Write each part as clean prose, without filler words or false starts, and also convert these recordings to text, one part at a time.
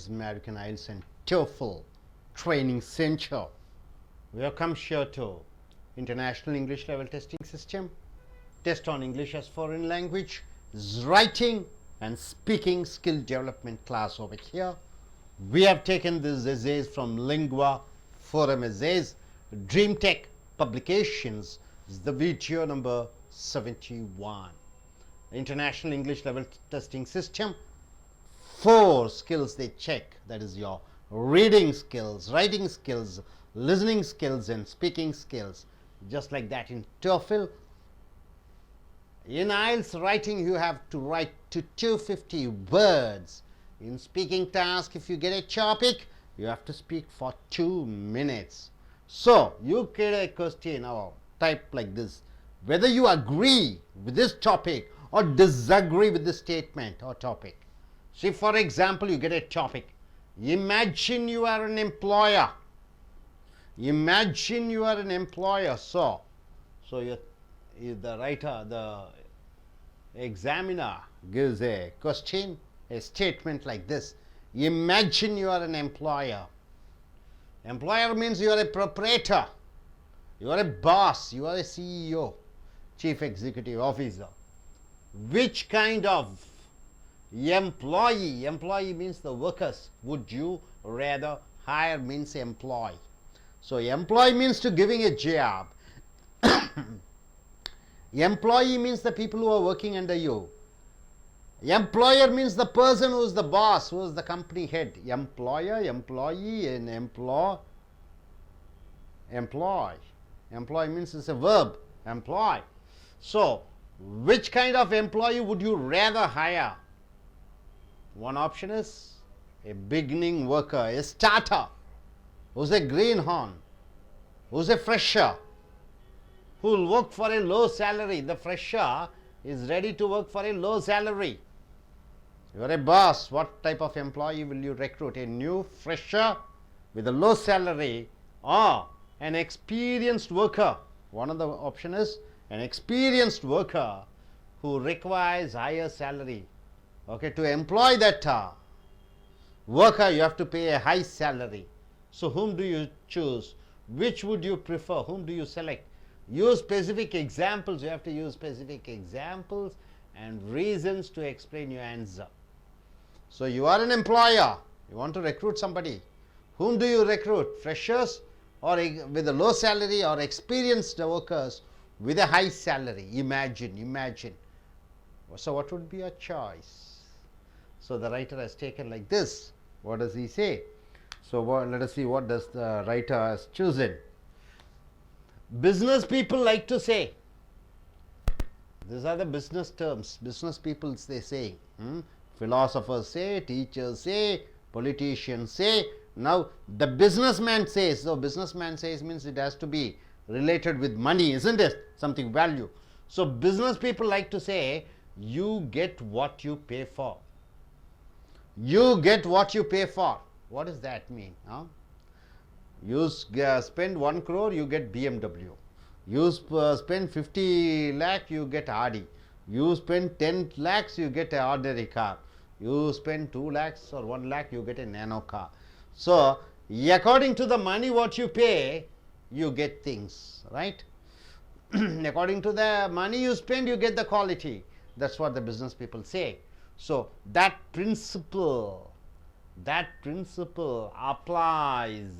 American IELTS and TOEFL Training Center. We have come here to International English Level Testing System, test on English as foreign language, writing and speaking skill development class over here. We have taken these essays from Lingua Forum Essays, Dream Tech Publications. This is the video number 71. International English Level Testing System. 4 skills they check, that is your reading skills, writing skills, listening skills and speaking skills. Just like that in TOEFL. In IELTS writing you have to write to 250 words. In speaking task, if you get a topic, you have to speak for 2 minutes. So you get a question or type like this, whether you agree with this topic or disagree with the statement or topic. See, for example, you get a topic. Imagine you are an employer. Imagine you are an employer. So the writer, the examiner gives a question, a statement like this. Imagine you are an employer. Employer means you are a proprietor. You are a boss. You are a CEO, Chief Executive Officer. Which kind of employee? Employee means the workers. Would you rather hire means employ. So employee means to giving a job. Employee means the people who are working under you. Employer means the person who is the boss, who is the company head. Employer, employee and employ. Employ means it's a verb, employ. So which kind of employee would you rather hire? One option is a beginning worker, a starter, who's a greenhorn, who's a fresher, who will work for a low salary. The fresher is ready to work for a low salary. You are a boss. What type of employee will you recruit? A new fresher with a low salary or an experienced worker? One of the option is an experienced worker who requires higher salary. Okay, to employ that worker, you have to pay a high salary. So whom do you choose? Which would you prefer? Whom do you select? Use specific examples. You have to use specific examples and reasons to explain your answer. So you are an employer. You want to recruit somebody. Whom do you recruit? Freshers or with a low salary, or experienced workers with a high salary? Imagine. So what would be your choice? So the writer has taken like this. What does he say? So let us see what does the writer has chosen. Business people like to say. These are the business terms. Business people they say. Philosophers say, teachers say, politicians say. Now the businessman says. So businessman says means it has to be related with money, isn't it? Something value. So business people like to say, you get what you pay for. You get what you pay for. What does that mean? You spend 1 crore, you get BMW. You spend 50 lakh, you get Audi. You spend 10 lakhs, you get an ordinary car. You spend 2 lakhs or 1 lakh, you get a nano car. So according to the money what you pay, you get things, right? According to the money you spend, you get the quality. That's what the business people say. So that principle applies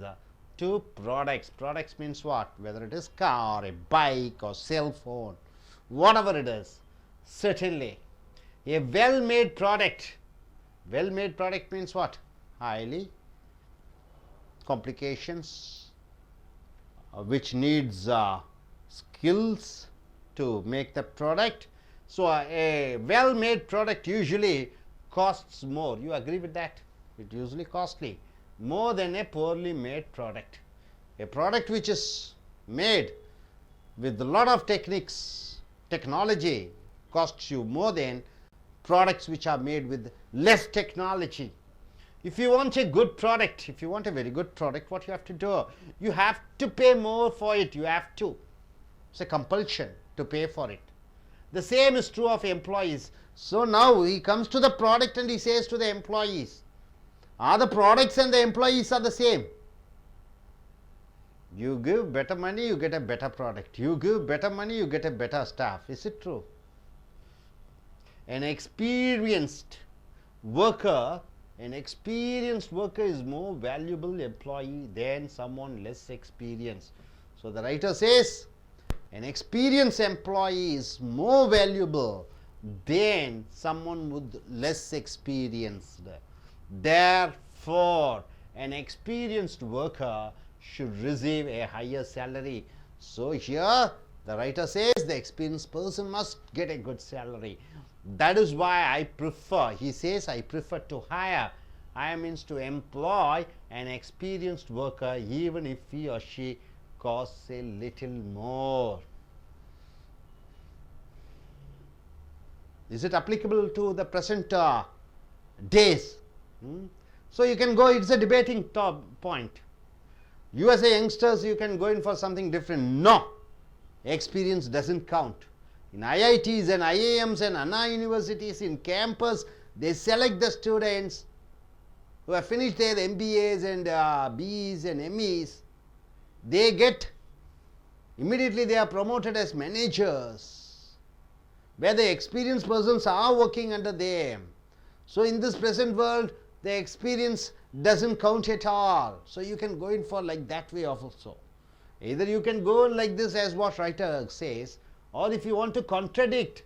to products. Products means what? Whether it is car, a bike or cell phone, whatever it is. Certainly a well-made product. Well-made product means what? Highly complications which needs skills to make the product. So a well-made product usually costs more. You agree with that? It usually costly more than a poorly made product. A product which is made with a lot of technology costs you more than products which are made with less technology. If you want a good product, if you want a very good product, what you have to do? You have to pay more for it. You have to. It's a compulsion to pay for it. The same is true of employees. So now he comes to the product and he says to the employees, Are the products and the employees are the same? You give better money, you get a better product. You give better money, you get a better staff. Is it true? An experienced worker is more valuable employee than someone less experienced. So the writer says an experienced employee is more valuable than someone with less experience. Therefore, an experienced worker should receive a higher salary. So here the writer says the experienced person must get a good salary. That is why I prefer, he says, I prefer to hire. Hire means to employ an experienced worker even if he or she costs a little more. Is it applicable to the present days? So you can go, it's a debating point. You as a youngsters, you can go in for something different. No, experience doesn't count. In IITs and IIMs and Anna universities, in campus, they select the students who have finished their MBAs and BEs and MEs. They get, immediately they are promoted as managers, where the experienced persons are working under them. So in this present world, the experience doesn't count at all. So you can go in for like that way also. Either you can go like this as what writer says, or if you want to contradict,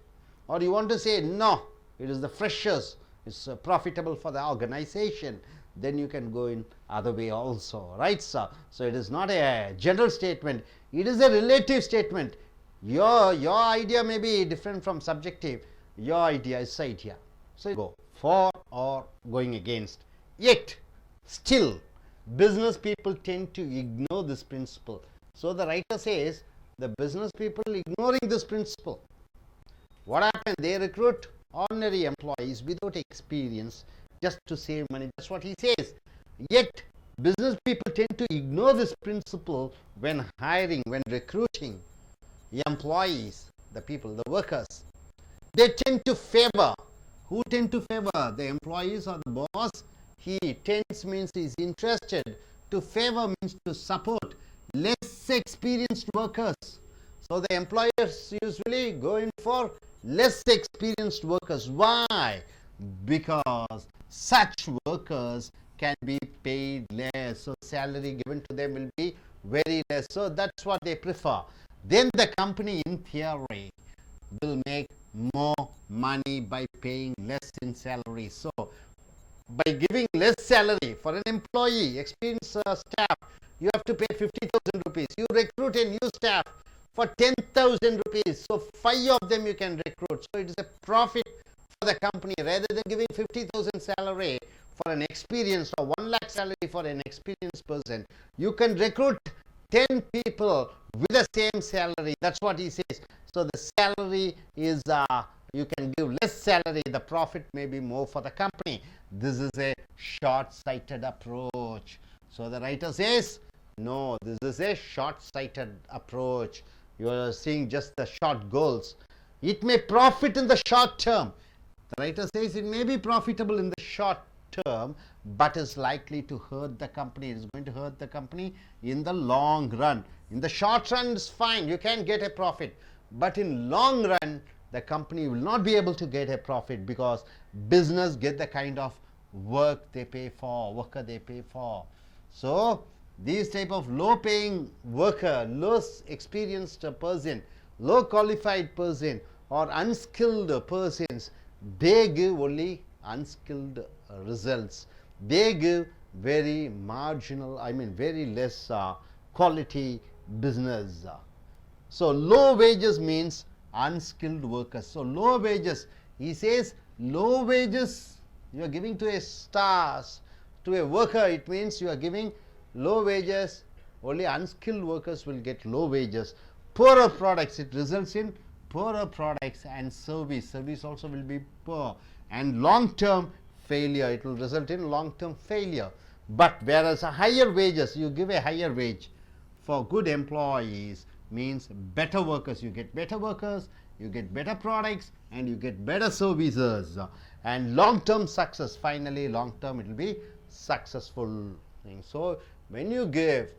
or you want to say no, it is the freshers, it's profitable for the organization, then you can go in other way also, right sir? So it is not a general statement, it is a relative statement. Your idea may be different from subjective, your idea is right here. So go for or going against. Yet, still, business people tend to ignore this principle. So the writer says, the business people ignoring this principle. What happened? They recruit ordinary employees without experience just to save money. That's what he says. Yet, business people tend to ignore this principle when hiring, when recruiting employees, the people, the workers. They tend to favor. Who tend to favor? The employees or the boss? He tends means he is interested. To favor means to support less experienced workers. So the employers usually go in for less experienced workers. Why? Because such workers can be paid less. So salary given to them will be very less. So that's what they prefer. Then the company in theory will make more money by paying less in salary. So by giving less salary for an employee, experienced staff, you have to pay 50,000 rupees. You recruit a new staff for 10,000 rupees. So 5 of them you can recruit. So it is a profit for the company rather than giving 50,000 salary for an experienced or 1 lakh salary for an experienced person. You can recruit 10 people with the same salary. That's what he says. So the salary is, you can give less salary, the profit may be more for the company. This is a short-sighted approach. So the writer says, no, this is a short-sighted approach. You are seeing just the short goals. It may profit in the short term. The writer says it may be profitable in the short term, but is likely to hurt the company. It is going to hurt the company in the long run. In the short run, it's fine. You can get a profit. But in long run, the company will not be able to get a profit because business get the kind of work they pay for, worker they pay for. So these type of low paying worker, low experienced person, low qualified person or unskilled persons, they give only unskilled results. They give very marginal, very less quality business. So low wages means unskilled workers. So low wages, he says low wages you are giving to a stars, to a worker, it means you are giving low wages, only unskilled workers will get low wages. Poorer products, it results in poorer products and service. Service also will be poor. And long-term failure, it will result in long-term failure. But whereas a higher wages, you give a higher wage for good employees, means better workers. You get better workers, you get better products, and you get better services. And long-term success, finally long-term it will be successful thing. So when you give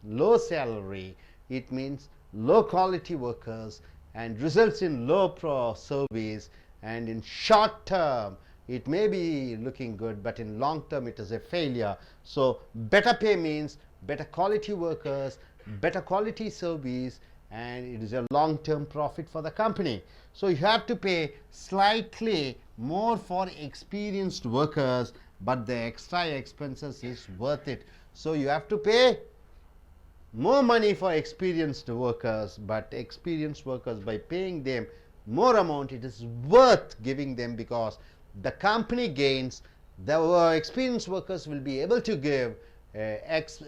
low salary, it means low quality workers and results in low service, and in short term it may be looking good, but in long term it is a failure. So better pay means better quality workers, better quality service, and it is a long term profit for the company. So you have to pay slightly more for experienced workers, but the extra expenses is worth it. So you have to pay more money for experienced workers, but experienced workers, by paying them more amount, it is worth giving them, because the company gains, the experienced workers will be able to give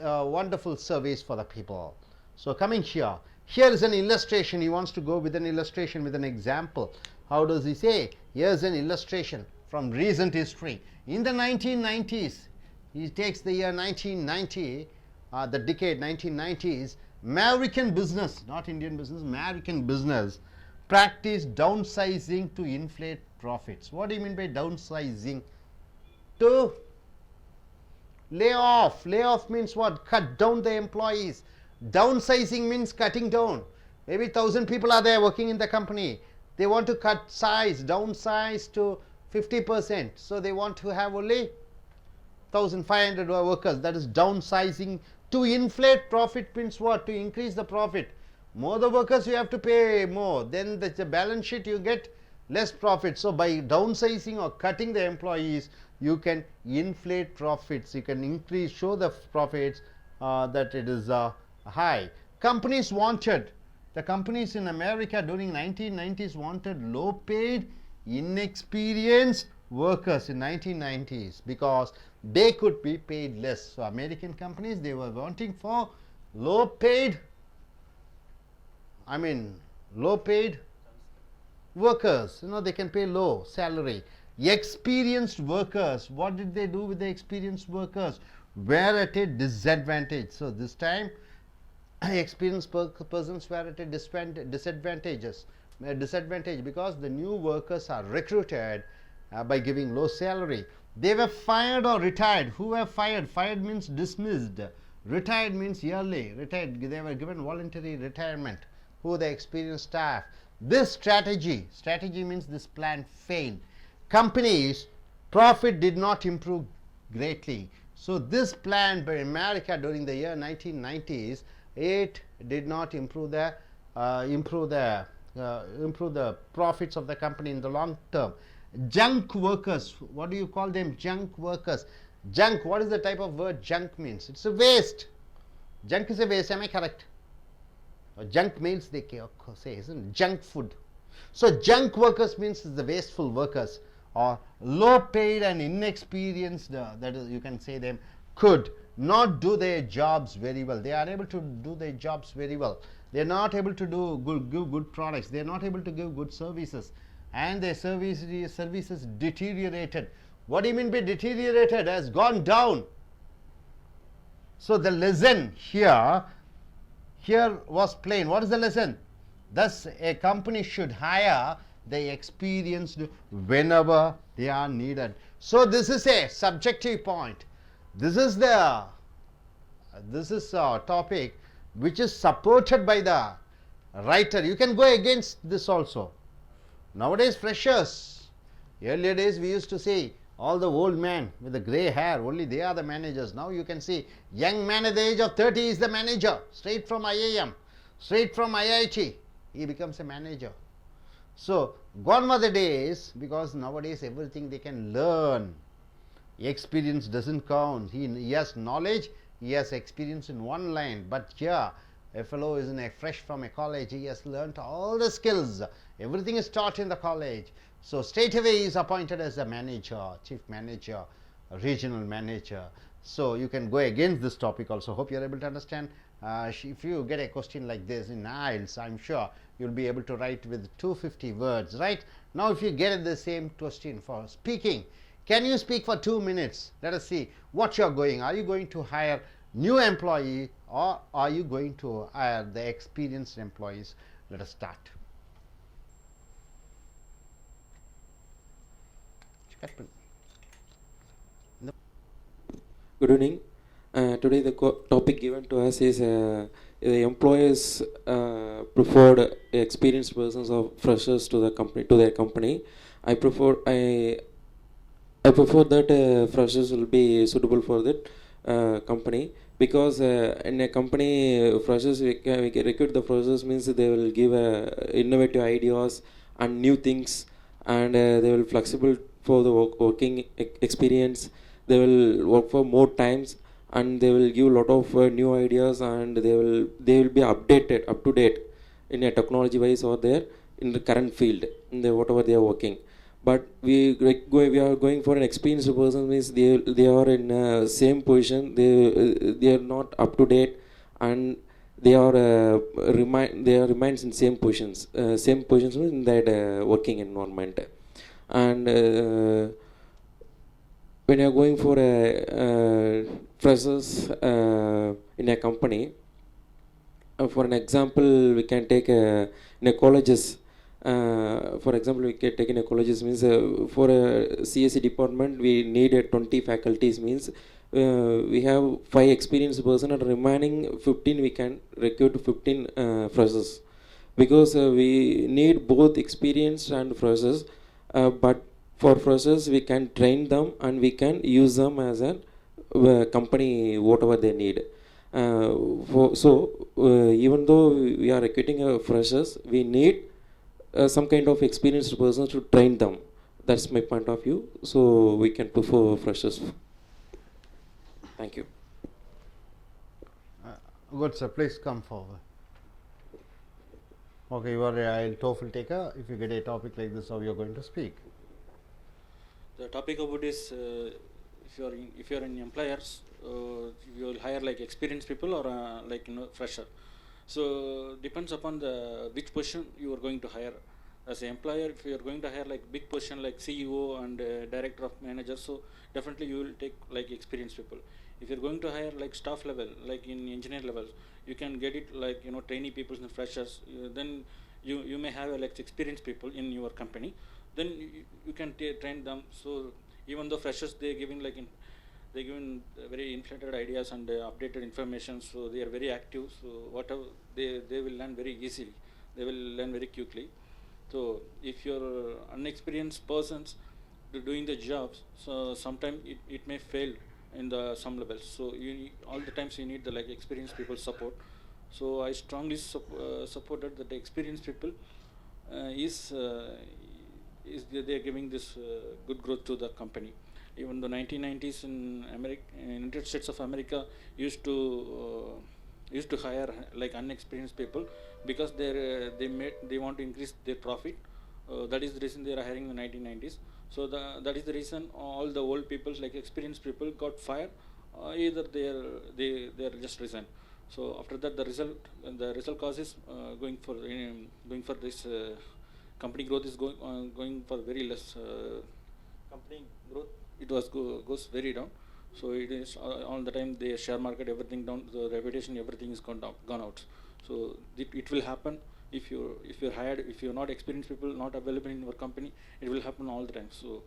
wonderful service for the people. So coming here, here is an illustration. He wants to go with an illustration, with an example. How does he say? Here's an illustration from recent history. In the 1990s, he takes the year 1990, the decade 1990s, American business, not Indian business, American business practiced downsizing to inflate profits. What do you mean by downsizing? To lay off. Lay off means what? Cut down the employees. Downsizing means cutting down. Maybe 1,000 people are there working in the company. They want to cut size, downsize to 50%. So they want to have only 1,500 workers. That is downsizing. To inflate profit means what? To increase the profit. More the workers, you have to pay more. Then the balance sheet, you get less profit. So by downsizing or cutting the employees, you can inflate profits. You can increase, show the profits that it is high. Companies wanted, the companies in America during 1990s wanted low paid, inexperienced workers in 1990s, because they could be paid less. So American companies, they were wanting for low paid workers. They can pay low salary. Experienced workers, what did they do with the experienced workers? Were at a disadvantage. So this time experienced persons were at a disadvantage, because the new workers are recruited by giving low salary. They were fired or retired. Who were fired? Fired means dismissed. Retired means yearly. Retired, they were given voluntary retirement. Who? The experienced staff. This strategy means this plan failed. Companies' profit did not improve greatly. So this plan by America during the year 1990s, it did not improve the profits of the company in the long term. Junk workers, what do you call them? Junk workers. Junk, what is the type of word junk means? It's a waste. Junk is a waste, am I correct? Or junk meals, they say, isn't it? Junk food. So junk workers means the wasteful workers, or low paid and inexperienced, that is, you can say them, could not do their jobs very well. They are able to do their jobs very well. They are not able to give good products. They are not able to give good services, and their services deteriorated. What do you mean by deteriorated? Has gone down. So the lesson here was plain. What is the lesson? Thus, a company should hire the experienced whenever they are needed. So this is a subjective point. This is a topic which is supported by the writer. You can go against this also. Nowadays, freshers. Earlier days, we used to say all the old men with the grey hair, only they are the managers. Now you can see young man at the age of 30 is the manager, straight from IIM, straight from IIT. He becomes a manager. So gone were the days, because nowadays everything they can learn. Experience doesn't count. He has knowledge, he has experience in one line. But here, a fellow is fresh from a college, he has learnt all the skills. Everything is taught in the college. So straight away he is appointed as a manager, chief manager, regional manager. So you can go against this topic also. Hope you are able to understand. If you get a question like this in IELTS, I'm sure you'll be able to write with 250 words, right? Now if you get the same question for speaking, can you speak for 2 minutes? Let us see what you're going. Are you going to hire new employee, or are you going to hire the experienced employees? Let us start. Good evening. Today the topic given to us is the employers preferred experienced persons or freshers to the company to their company. I prefer I prefer that freshers will be suitable for that company, because in a company freshers we can recruit the freshers means they will give innovative ideas and new things, and they will flexible for the working experience. They will work for more times, and they will give a lot of new ideas, and they will be updated up to date in a technology wise or there in the current field in the whatever they are working. But we are going for an experienced person means they are in same position, they are not up to date, and they are remains in same positions in that working environment. And when you are going for a freshers in a company, for an example we can take in a colleges. For example, we can take in a colleges means for a CSE department we need 20 faculties means we have 5 experienced person, and remaining 15 we can recruit 15 freshers, because we need both experienced and freshers. But for freshers we can train them and we can use them as a company whatever they need. Even though we are recruiting freshers, we need some kind of experienced persons to train them. That's my point of view. So we can prefer freshers. Thank you. Good, sir. Please come forward. Okay, you are a TOEFL taker. If you get a topic like this, how you are going to speak? The topic about is if you are in employers, you will hire like experienced people or like fresher. So depends upon the which position you are going to hire. As an employer, if you are going to hire like big position like CEO and director of manager, so definitely you will take like experienced people. If you are going to hire like staff level, like in engineer levels, you can get it like trainee people and freshers. Then you may have like experienced people in your company. Then you can train them. So even though freshers they're giving like they're giving very inflated ideas and updated information, so they are very active. So whatever they will learn very easily. They will learn very quickly. So if you're unexperienced persons doing the jobs, so sometimes it may fail in the some levels. So all the times you need the like experienced people support. So I strongly supported that the experienced people is they are giving this good growth to the company. Even the 1990s in America, in United States of America, used to hire like unexperienced people because they want to increase their profit. That is the reason they are hiring in the 1990s. So that is the reason all the old people like experienced people got fired. Either they are just resigned. So after that the result cause is going for this company growth is going for very less. Company growth it goes very down. So it is all the time the share market everything down, the reputation everything is gone out. So it will happen if you're hired, if you're not experienced people not available in your company, it will happen all the time. So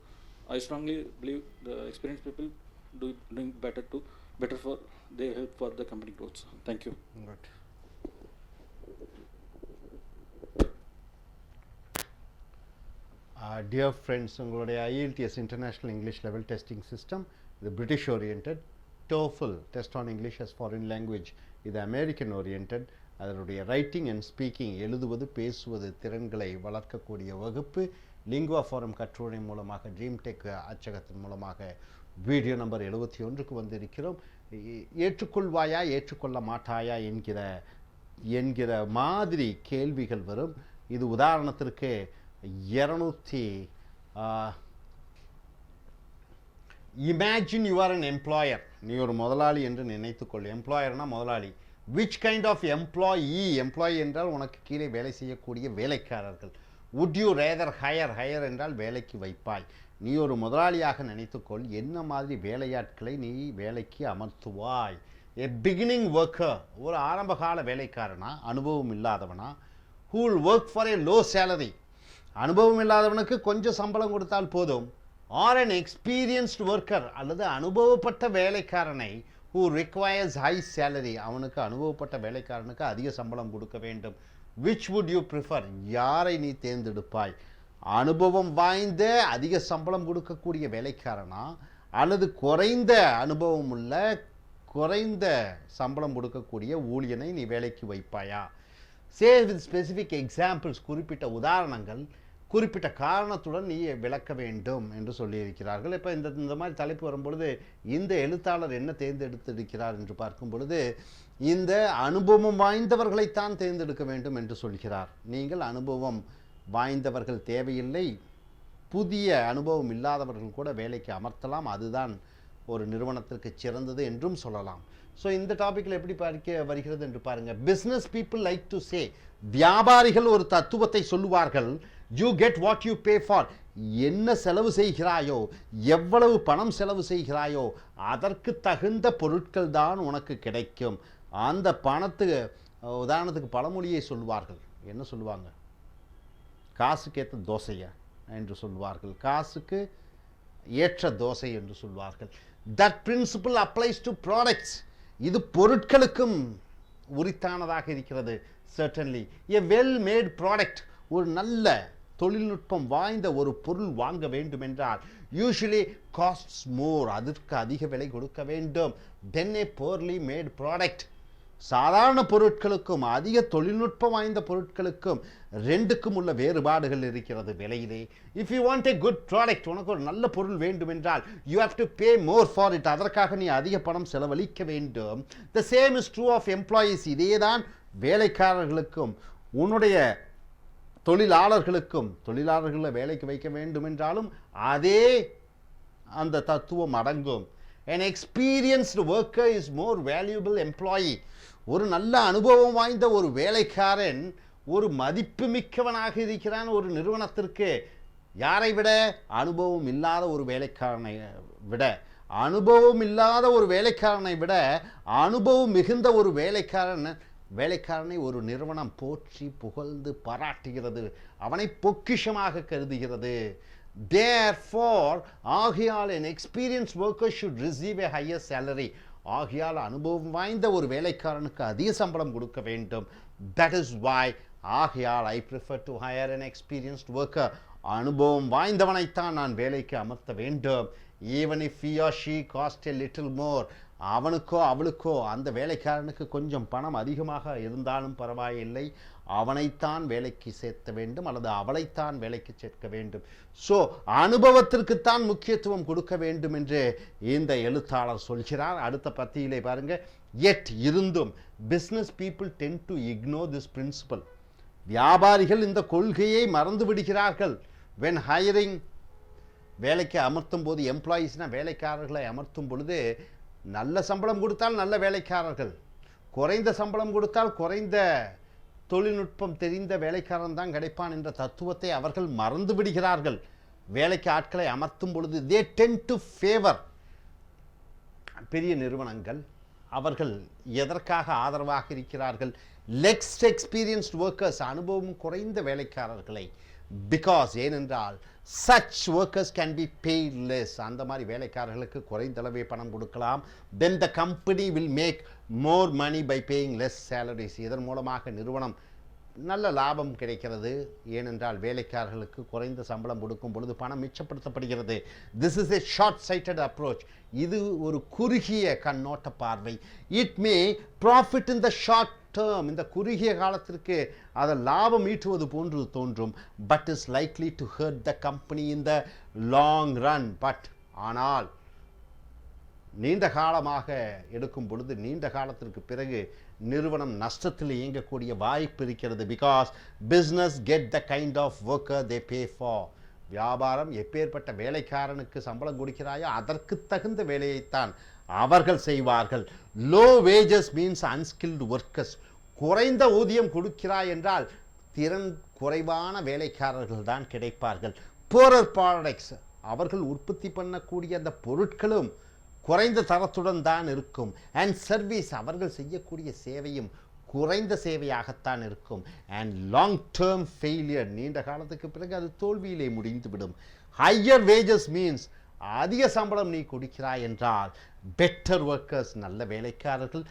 I strongly believe the experienced people doing better for they help for the company growth. Thank you. Good. Dear friends, உங்களுடைய IELTS International English Level Testing System இது British oriented, TOEFL Test on English as Foreign Language இது American oriented. அதனுடைய writing and speaking எழுதுவது பேசுவது திறன்களை வளர்க்கக்கூடிய வகுப்பு lingua forum கட்டுரை மூலமாக ட்ரீம் டெக் அச்சகத்தின் மூலமாக வீடியோ நம்பர் 71க்கு வந்திருக்கிறோம். ஏற்றுக்கொள்வாயா ஏற்றுக்கொள்ள மாட்டாயா என்கிற மாதிரி கேள்விகள் வரும். இது உதாரணத்திற்கு 200 imagine you are an employer. நீ ஒரு முதலாளி என்று நினைத்துக்கொள். எம்ப்ளாயர்னா முதலாளி. which kind of employee என்றால் உனக்கு கீழே வேலை செய்யக்கூடிய வேலைக்காரர்கள். would you rather hire என்றால் வேலைக்கு வைப்பாய். நீ ஒரு முதலாளியாக நினைத்துக்கொள். என்ன மாதிரி வேலையாட்களை நீ வேலைக்கு அமர்த்துவாய். a beginning worker ஒரு ஆரம்பகால வேலைக்காரனா அனுபவம் இல்லாதவனா, who will work for a low salary. அனுபவம் இல்லாதவனுக்கு கொஞ்சம் சம்பளம் கொடுத்தால் போதும், ஆர் an experienced worker அல்லது அனுபவப்பட்ட வேலைக்காரனை who requires high salary, அவனுக்கு அனுபவப்பட்ட வேலைக்காரனுக்கு அதிக சம்பளம் கொடுக்க வேண்டும். which would you prefer, யாரை நீ தேர்ந்தெடுப்பாய்? அனுபவம் வாய்ந்த அதிக சம்பளம் கொடுக்கக்கூடிய வேலைக்காரனா அல்லது குறைந்த அனுபவம் உள்ள குறைந்த சம்பளம் கொடுக்கக்கூடிய ஊழியனை நீ வேலைக்கு வைப்பாயா? Say with specific examples, குறிப்பிட்ட உதாரணங்கள் குறிப்பிட்ட காரணத்துடன் நீ விளக்க வேண்டும் என்று சொல்லியிருக்கிறார்கள். இப்போ இந்த மாதிரி தலைப்பு வரும்பொழுது இந்த எழுத்தாளர் என்ன தேர்ந்தெடுத்திருக்கிறார் என்று பார்க்கும் பொழுது இந்த அனுபவம் வாய்ந்தவர்களைத்தான் தேர்ந்தெடுக்க வேண்டும் என்று சொல்கிறார். நீங்கள் அனுபவம் வாய்ந்தவர்கள் தேவையில்லை, புதிய அனுபவம் இல்லாதவர்கள் கூட வேலைக்கு அமர்த்தலாம், அதுதான் ஒரு நிறுவனத்திற்கு சிறந்தது என்றும் சொல்லலாம். ஸோ இந்த டாப்பிக்கில் எப்படி பார்க்க வருகிறது என்று பாருங்கள். Business people like to say, வியாபாரிகள் ஒரு தத்துவத்தை சொல்லுவார்கள், you get what you pay for, என்ன செலவு செய்கிறாயோ எவ்வளவு பணம் செலவு செய்கிறாயோ அதற்கு தகுந்த பொருட்கள் தான் உனக்கு கிடைக்கும். அந்த பணத்துக்கு உதாரணத்துக்கு பழமொழியை சொல்லுவார்கள், என்ன சொல்லுவாங்க, காசுக்கு ஏற்ற தோசையா என்று சொல்வார்கள், காசுக்கு ஏற்ற தோசை என்று சொல்வார்கள். That principle applies to products, இது பொருட்களுக்கும் உரித்தானதாக இருக்கிறது. Certainly a well made product, ஒரு நல்ல தொழில்நுட்பம் வாய்ந்த ஒரு பொருள் வாங்க வேண்டும் என்றால் யூஸ்வலி காஸ்ட்ஸ் மோர், அதற்கு அதிக விலை கொடுக்க வேண்டும். தென் ஏ poorly மேட் ப்ராடக்ட், சாதாரண பொருட்களுக்கும் அதிக தொழில்நுட்பம் வாய்ந்த பொருட்களுக்கும் ரெண்டுக்கும் உள்ள வேறுபாடுகள் இருக்கிறது விலையிலே. If you want a good product, உனக்கு ஒரு நல்ல பொருள் வேண்டும் என்றால் you have to pay more for it, அதற்காக நீ அதிக பணம் செலவழிக்க வேண்டும். The same is true of employees, இதே தான் வேலைக்காரர்களுக்கும் உன்னுடைய தொழிலாளர்களை வேலைக்கு வைக்க வேண்டும் என்றாலும் அதே அந்த தத்துவம் அடங்கும். An experienced worker is more valuable employee, ஒரு நல்ல அனுபவம் வாய்ந்த ஒரு வேலைக்காரன் ஒரு மதிப்புமிக்கவனாக இருக்கிறான் ஒரு நிறுவனத்திற்கு. யாரை விட? அனுபவம் இல்லாத ஒரு வேலைக்காரனை விட. அனுபவம் இல்லாத ஒரு வேலைக்காரனை விட அனுபவம் மிகுந்த ஒரு வேலைக்காரனை ஒரு நிறுவனம் போற்றி புகழ்ந்து பாராட்டுகிறது, அவனை பொக்கிஷமாக கருதுகிறது. Therefore, ஆகையால் an experienced worker should receive a higher salary, ஆகையால் அனுபவம் வாய்ந்த ஒரு வேலைக்காரனுக்கு அதிக சம்பளம் கொடுக்க வேண்டும். That is why, ஆகையால் I prefer to hire an experienced worker, அனுபவம் வாய்ந்தவனைத்தான் நான் வேலைக்கு அமர்த்த வேண்டும். Even if he or she cost a little more, அவனுக்கோ அவளுக்கோ அந்த வேலைக்காரனுக்கு கொஞ்சம் பணம் அதிகமாக இருந்தாலும் பரவாயில்லை, அவனைத்தான் வேலைக்கு சேர்த்த வேண்டும் அல்லது அவளைத்தான் வேலைக்கு சேர்க்க வேண்டும். ஸோ அனுபவத்திற்குத்தான் முக்கியத்துவம் கொடுக்க வேண்டும் என்று இந்த எழுத்தாளர் சொல்கிறார். அடுத்த பத்தியிலே பாருங்க, எட் இருந்தும் business people ten to ignore this principal, வியாபாரிகள் இந்த கொள்கையை மறந்து விடுகிறார்கள். வென் ஹையரிங், வேலைக்கு அமர்த்தும் போது, எம்ப்ளாயீஸ்னால் வேலைக்காரர்களை அமர்த்தும் பொழுது நல்ல சம்பளம் கொடுத்தால் நல்ல வேலைக்காரர்கள், குறைந்த சம்பளம் கொடுத்தால் குறைந்த தொழில்நுட்பம் தெரிந்த வேலைக்காரன் தான் கிடைப்பான் என்ற தத்துவத்தை அவர்கள் மறந்து விடுகிறார்கள். வேலைக்கு ஆட்களை அமர்த்தும் பொழுது they tend to favor பெரிய நிறுவனங்கள். அவர்கள் எதற்காக ஆதரவாக இருக்கிறார்கள்? less experienced workers, அனுபவம் குறைந்த வேலைக்காரர்களை. பிகாஸ், ஏனென்றால் such workers can be paid less, அந்த மாதிரி வேலைக்காரர்களுக்கு குறைந்தளவே பணம் கொடுக்கலாம். then the company will make more money by paying less salaries, இதன் மூலமாக நிறுவனம் நல்ல லாபம் கிடைக்கிறது. ஏனென்றால் வேலைக்காரர்களுக்கு குறைந்த சம்பளம் கொடுக்கும் பொழுது பணம் மிச்சப்படுத்தப்படுகிறது. This is a short sighted approach, இது ஒரு குறுகிய கண்ணோட்ட பார்வை. It may profit in the short term, இந்த குறுகிய காலத்திற்கு அதை லாபம் ஈட்டுவது போன்று தோன்றும். But is likely to hurt the company in the long run. ஆனால் நீண்ட காலமாக எடுக்கும் பொழுது, நீண்ட காலத்திற்கு பிறகு நிறுவனம் நஷ்டத்தில் இயங்கக்கூடிய வாய்ப்பு இருக்கிறது. Because business get the kind of worker they pay for, வியாபாரம் எப்பேற்பட்ட வேலைக்காரனுக்கு சம்பளம் கொடுக்கிறாயோ அதற்கு தகுந்த வேலையைத்தான் அவர்கள் செய்வார்கள். Low wages means unskilled workers, குறைந்த ஊதியம் கொடுக்கிறாய் என்றால் திறன் குறைவான வேலைக்காரர்கள் தான் கிடைப்பார்கள். போரர் ப்ராடக்ட்ஸ், அவர்கள் உற்பத்தி பண்ணக்கூடிய அந்த பொருட்களும் குறைந்த தரத்துடன் தான் இருக்கும். அண்ட் சர்வீஸ், அவர்கள் செய்யக்கூடிய சேவையும் குறைந்த சேவையாகத்தான் இருக்கும். அண்ட் லாங் டேர்ம் ஃபெயிலியர், நீண்ட காலத்துக்கு பிறகு அது தோல்வியிலே முடிந்துவிடும். higher wages means அதிக சம்பளம் நீ கொடுக்கிறாய் என்றால் பெட்டர் ஒர்க்கர்ஸ் நல்ல வேலைக்காரர்கள்,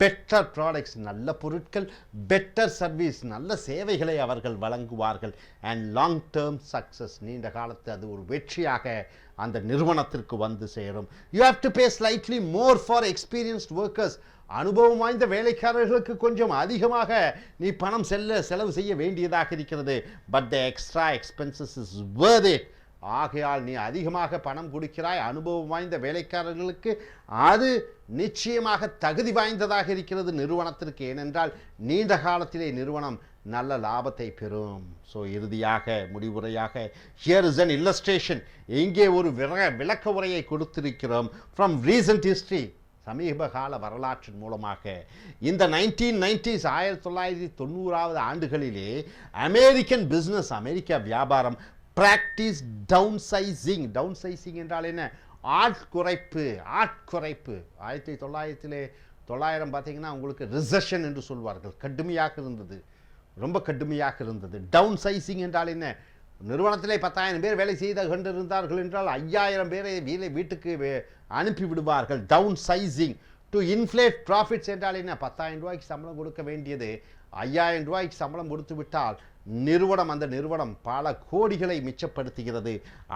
பெட்டர் ப்ராடக்ட்ஸ் நல்ல பொருட்கள், பெட்டர் சர்வீஸ் நல்ல சேவைகளை அவர்கள் வழங்குவார்கள். அண்ட் லாங் டேர்ம் சக்ஸஸ் நீண்ட காலத்து அது ஒரு வெற்றியாக அந்த நிறுவனத்திற்கு வந்து சேரும். You have to pay slightly more for experienced workers. அனுபவம் வாய்ந்த வேலைக்காரர்களுக்கு கொஞ்சம் அதிகமாக நீ பணம் செலவு செய்ய வேண்டியதாக இருக்கிறது. But the extra expenses is worth it. ஆகையால் நீ அதிகமாக பணம் கொடுக்கிறாய் அனுபவம் வாய்ந்த வேலைக்காரர்களுக்கு, அது நிச்சயமாக தகுதி வாய்ந்ததாக இருக்கிறது நிறுவனத்திற்கு. ஏனென்றால் நீண்ட காலத்திலே நிறுவனம் நல்ல லாபத்தை பெறும். ஸோ இறுதியாக முடிவுரையாக ஹியர் இஸ் அன் இல்லஸ்ட்ரேஷன். இங்கே ஒரு விளக்க உரையை கொடுத்திருக்கிறோம் ஃப்ரம் ரீசன்ட் ஹிஸ்ட்ரி, சமீப கால வரலாற்றின் மூலமாக. இந்த 1990s 1990 ஆண்டுகளிலே அமெரிக்கன் பிஸ்னஸ், அமெரிக்க வியாபாரம் பிராக்டிஸ் டவுன்சைசிங். டவுன்சைசிங் என்றால் என்ன? ஆட்குறைப்பு. 1900 பார்த்தீங்கன்னா உங்களுக்கு ரிசெஷன் என்று சொல்வார்கள். கடுமையாக இருந்தது, ரொம்ப கடுமையாக இருந்தது. டவுன் சைசிங் என்றால் என்ன? நிறுவனத்திலே 10,000 பேர் வேலை செய்து கொண்டிருந்தார்கள் என்றால் 5,000 பேரை வீட்டுக்கு அனுப்பி விடுவார்கள். Downsizing. To inflate profits என்றால் என்ன? 10,000 ரூபாய்க்கு சம்பளம் கொடுக்க வேண்டியது 5,000 ரூபாய்க்கு சம்பளம் கொடுத்து விட்டால் அந்த நிறுவனம் பல கோடிகளை மிச்சப்படுத்துகிறது.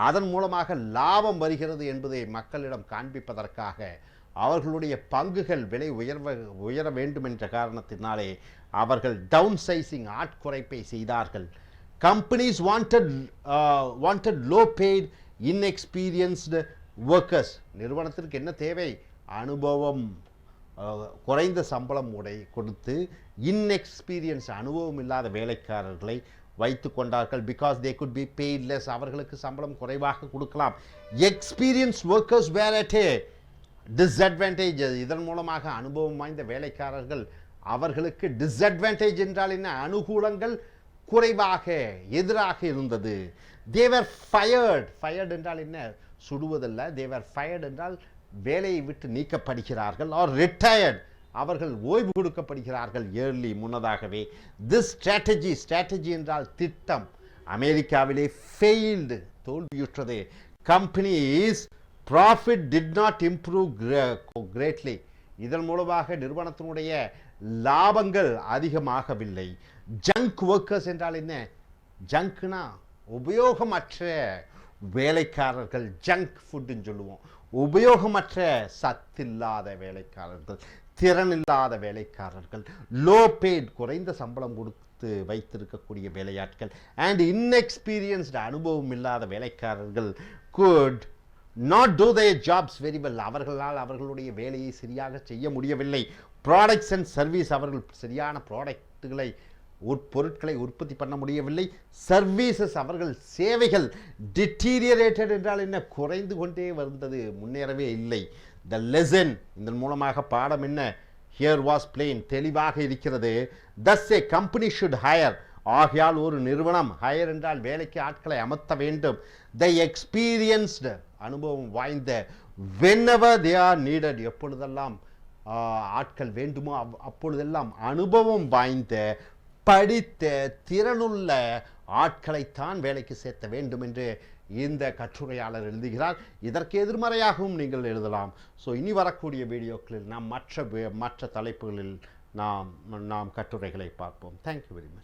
அதன் மூலமாக லாபம் வருகிறது என்பதை மக்களிடம் காண்பிப்பதற்காக அவர்களுடைய பங்குகள் விலை உயர வேண்டும் என்ற காரணத்தினாலே அவர்கள் டவுன் சைசிங் ஆட்குறைப்பை செய்தார்கள். Companies wanted low paid inexperienced workers. நிறுவனத்திற்கு என்ன தேவை? அனுபவம் குறைந்த சம்பளம் கொடுத்து இன்எக்ஸ்பீரியன்ஸ் அனுபவம் இல்லாத வேலைக்காரர்களை வைத்து கொண்டார்கள். Because they could be paid less. அவர்களுக்கு சம்பளம் குறைவாக கொடுக்கலாம். Experience workers were at a disadvantage. இதன் மூலமாக அனுபவம் வாய்ந்த வேலைக்காரர்கள் அவர்களுக்கு டிஸ்அட்வான்டேஜ் என்றால் என்ன? அனுகூலங்கள் குறைவாக எதிராக இருந்தது. தேவர் ஃபயர்ட் என்றால் என்ன? சுடுவதல்ல. தேவர் ஃபயர்ட் என்றால் வேலையை விட்டு நீக்கப்படுகிறார்கள். ஆர் ரிட்டையர்ட், அவர்கள் ஓய்வு கொடுக்கப்படுகிறார்கள் ஏர்லி, முன்னதாகவே. திஸ் ஸ்ட்ராட்டஜி என்றால் திட்டம் அமெரிக்காவிலே ஃபெயில்டு, தோல்வியுற்றது. Companies profit did not improve greatly. இதன் மூலமாக நிறுவனத்தினுடைய லாபங்கள் அதிகமாகவில்லை. ஜங்க் ஒர்க்கர்ஸ் என்றால் என்ன? ஜங்க்னா உபயோகமற்ற வேலைக்காரர்கள். ஜங்க் ஃபுட்டுன்னு சொல்லுவோம். உபயோகமற்ற சத்தில்லாத வேலைக்காரர்கள், திறனில்லாத வேலைக்காரர்கள். லோ பேட், குறைந்த சம்பளம் கொடுத்து வைத்திருக்கக்கூடிய வேலையாட்கள். அண்ட் இன்எக்ஸ்பீரியன்ஸ்டு, அனுபவம் இல்லாத வேலைக்காரர்கள் could not do their jobs very well. அவர்களால் அவர்களுடைய வேலையை சரியாக செய்ய முடியவில்லை. ப்ராடக்ட்ஸ் அண்ட் சர்வீஸ், அவர்கள் சரியான ப்ராடக்ட்டுகளை பொருட்களை உற்பத்தி பண்ண முடியவில்லை. சர்வீசஸ், அவர்கள் சேவைகள் டிட்டீரியரேட்டட் என்றால் என்ன? குறைந்து கொண்டே வந்தது, முன்னேறவே இல்லை. த லெசன், இதன் மூலமாக பாடம் என்ன? ஹியர் வாஸ் பிளெயின், தெளிவாக இருக்கிறது. தஸ் ஏ கம்பெனி ஷுட் ஹையர். ஆகையால் ஒரு நிறுவனம், ஹையர் என்றால் வேலைக்கு ஆட்களை அமர்த்த வேண்டும். த எக்ஸ்பீரியன்ஸ்டு, அனுபவம் வாய்ந்த. whenever they are needed, எப்பொழுதெல்லாம் ஆட்கள் வேண்டுமோ அப்பொழுதெல்லாம் அனுபவம் வாய்ந்த, படித்த, திறனுள்ள ஆட்களைத்தான் வேலைக்கு சேர்த்த வேண்டும் என்று இந்த கட்டுரையாளர் எழுதுகிறார். இதற்கு எதிர்மறையாகவும் நீங்கள் எழுதலாம். ஸோ இனி வரக்கூடிய வீடியோக்களில் நாம் மற்ற தலைப்புகளில் நாம் கட்டுரைகளை பார்ப்போம். Thank you very much.